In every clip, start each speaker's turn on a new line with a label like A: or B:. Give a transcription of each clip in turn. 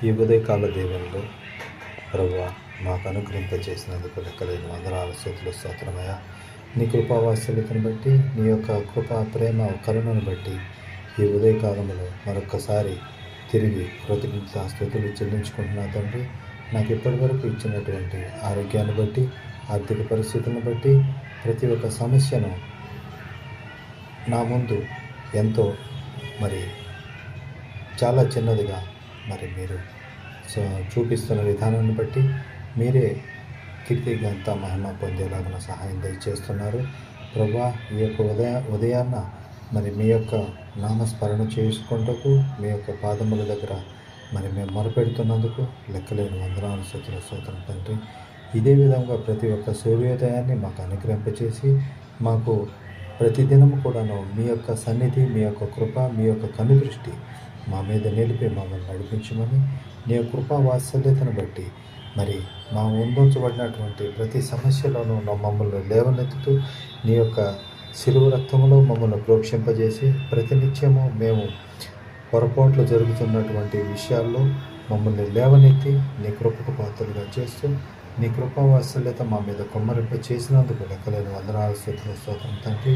A: ఈ ఉదయకాల దేవునిలో ప్రభువా మాకు అనుగ్రహింపచేసినందుకు లెక్కలేని వందనాలు స్తుతులు స్తోత్రమయ్యా. నీ కృపావాత్సల్యతను బట్టి, నీ యొక్క కృపా ప్రేమ కరుణను బట్టి ఈ ఉదయకాలంలో మరొక్కసారి తిరిగి కృతజ్ఞతా స్తుతులు చెల్లించుకుంటున్నా తండ్రి. నాకు ఇప్పటివరకు ఇచ్చినటువంటి ఆరోగ్యాన్ని బట్టి, ఆర్థిక పరిస్థితులను బట్టి, ప్రతి ఒక్క సమస్యను నా ముందు ఎంతో చాలా చిన్నదిగా మీరు చూపిస్తున్న విధానాన్ని బట్టి మీరే కీర్తి గంత మహిమ పొందేలాగిన సహాయం దయచేస్తున్నారు ప్రభువా. ఈ యొక్క ఉదయాన్న మీ యొక్క నామస్మరణ చేసుకుంటూ మీ యొక్క పాదముల దగ్గర మేము మొరపెడుతున్నందుకు లెక్కలేని వందనాలు స్తుతులు స్తోత్రం తండ్రి. ఇదే విధంగా ప్రతి ఒక్క సూర్యోదయాన్ని మాకు అనుగ్రహింపచేసి మాకు ప్రతిదినము కూడాను మీ యొక్క సన్నిధి, మీ యొక్క కృప, మీ యొక్క కనుదృష్టి మా మీద నిలిపి మమ్మల్ని నడిపించమని, నీ కృపా వాత్సల్యతను బట్టి మా ముందుంచబడినటువంటి ప్రతి సమస్యలోనూ మమ్మల్ని లేవనెత్తుతూ నీ యొక్క శిలువ రక్తంలో మమ్మల్ని ప్రోక్షింపజేసి ప్రతినిత్యము మేము పొరపాట్లు జరుగుతున్నటువంటి విషయాల్లో మమ్మల్ని లేవనెత్తి నీ కృపకు పాత్రలుగా చేస్తూ నీ కృపా వాత్సల్యత మా మీద కుమ్మరింప చేసినందుకు లెక్కలేని వందనాలు స్తుతులు స్తోత్రం తండ్రి.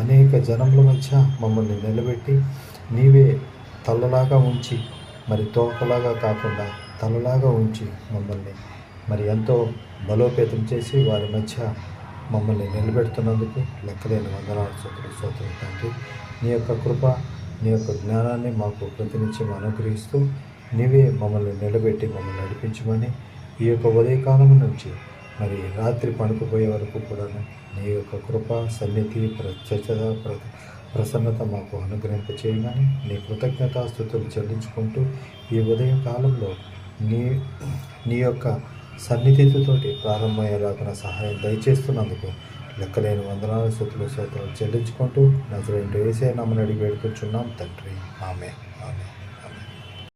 A: అనేక జనముల మధ్య మమ్మల్ని నిలబెట్టి నీవే తలలాగా ఉంచి తోకలాగా కాకుండా తలలాగా ఉంచి మమ్మల్ని ఎంతో బలోపేతం చేసి వారి మధ్య మమ్మల్ని నిలబెడుతున్నందుకు లెక్కలేని వందనాలు స్తుతులు స్తోత్రం తండ్రి. నీ యొక్క కృప, నీ యొక్క జ్ఞానాన్ని మాకు ప్రతినిత్యం అనుగ్రహిస్తూ నీవే మమ్మల్ని నిలబెట్టి మమ్మల్ని నడిపించమని, ఈ యొక్క ఉదయకాలం నుంచి రాత్రి పడుకుపోయే వరకు కూడా నీ యొక్క కృప, సన్నిధి, ప్రసన్నత మాకు అనుగ్రహింప చేయమని నీ కృతజ్ఞతాస్తుతులు చెల్లించుకుంటూ ఈ ఉదయకాలంలో నీ యొక్క సన్నిధితోటి ప్రారంభమయ్యేలాగా సహాయం దయచేస్తున్నందుకు లెక్కలేని వందనాలు స్తుతులు స్తోత్రాలు చెల్లించుకుంటూ నజరేయుడైన యేసయ్య నామమున అడిగి వేడుకొంచున్నాం తండ్రి. ఆమేన్.